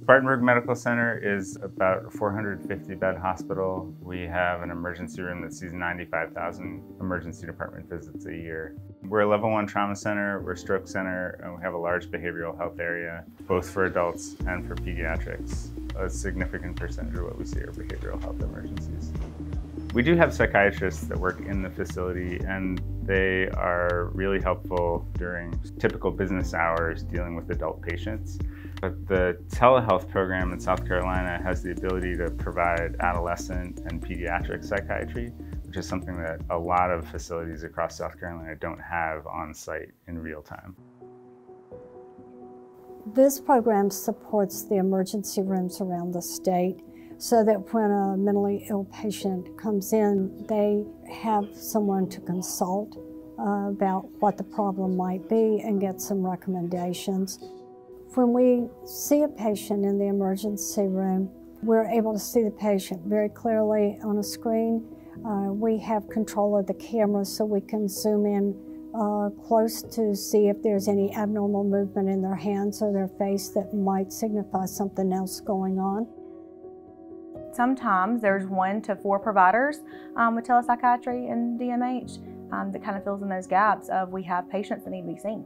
Spartanburg Medical Center is about a 450-bed hospital. We have an emergency room that sees 95,000 emergency department visits a year. We're a level 1 trauma center, we're a stroke center, and we have a large behavioral health area, both for adults and for pediatrics. A significant percentage of what we see are behavioral health emergencies. We do have psychiatrists that work in the facility, and they are really helpful during typical business hours dealing with adult patients. But the telehealth program in South Carolina has the ability to provide adolescent and pediatric psychiatry, which is something that a lot of facilities across South Carolina don't have on site in real time. This program supports the emergency rooms around the state so that when a mentally ill patient comes in, they have someone to consult about what the problem might be and get some recommendations. When we see a patient in the emergency room, we're able to see the patient very clearly on a screen. We have control of the camera so we can zoom in close to see if there's any abnormal movement in their hands or their face that might signify something else going on. Sometimes there's 1 to 4 providers with telepsychiatry and DMH that kind of fills in those gaps of we have patients that need to be seen.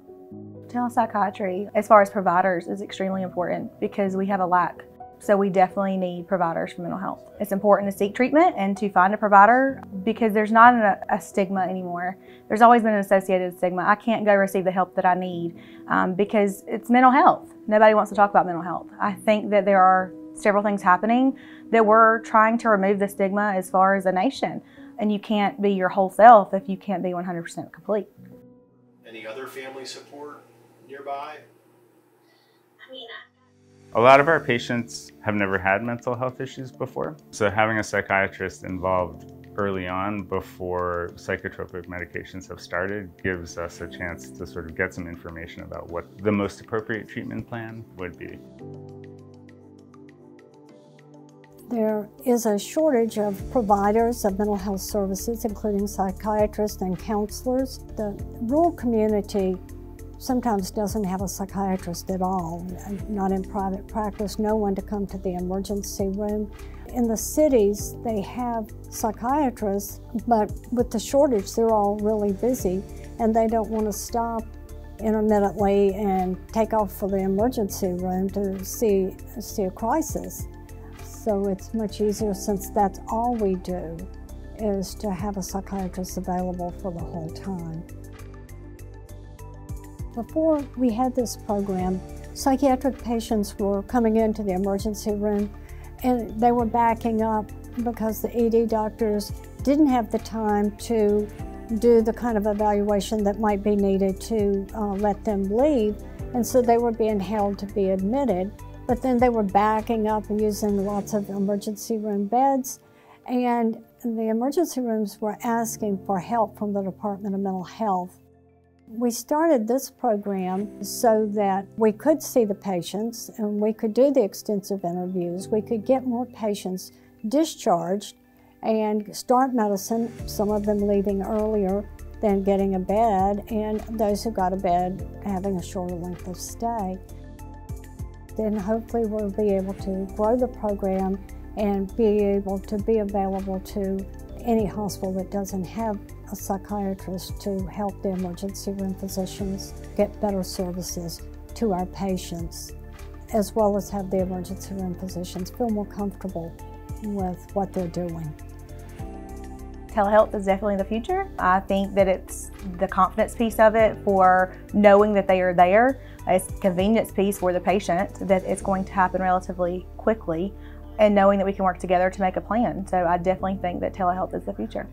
Telepsychiatry, as far as providers, is extremely important because we have a lack. So we definitely need providers for mental health. It's important to seek treatment and to find a provider because there's not a stigma anymore. There's always been an associated stigma. I can't go receive the help that I need because it's mental health. Nobody wants to talk about mental health. I think that there are several things happening that we're trying to remove the stigma as far as a nation. And you can't be your whole self if you can't be 100% complete. Any other family support nearby? A lot of our patients have never had mental health issues before, so having a psychiatrist involved early on before psychotropic medications have started gives us a chance to sort of get some information about what the most appropriate treatment plan would be. There is a shortage of providers of mental health services, including psychiatrists and counselors. The rural community sometimes doesn't have a psychiatrist at all, not in private practice, no one to come to the emergency room. In the cities, they have psychiatrists, but with the shortage, they're all really busy, and they don't want to stop intermittently and take off for the emergency room to see a crisis. So it's much easier, since that's all we do, is to have a psychiatrist available for the whole time. Before we had this program, psychiatric patients were coming into the emergency room and they were backing up because the ED doctors didn't have the time to do the kind of evaluation that might be needed to let them leave, and so they were being held to be admitted. But then they were backing up and using lots of emergency room beds, and the emergency rooms were asking for help from the Department of Mental Health. We started this program so that we could see the patients and we could do the extensive interviews. We could get more patients discharged and start medicine, some of them leaving earlier than getting a bed, and those who got a bed having a shorter length of stay. Then hopefully we'll be able to grow the program and be able to be available to any hospital that doesn't have a psychiatrist to help the emergency room physicians get better services to our patients, as well as have the emergency room physicians feel more comfortable with what they're doing. Telehealth is definitely the future. I think that it's the confidence piece of it for knowing that they are there. It's the convenience piece for the patient that it's going to happen relatively quickly, and knowing that we can work together to make a plan. So I definitely think that telehealth is the future.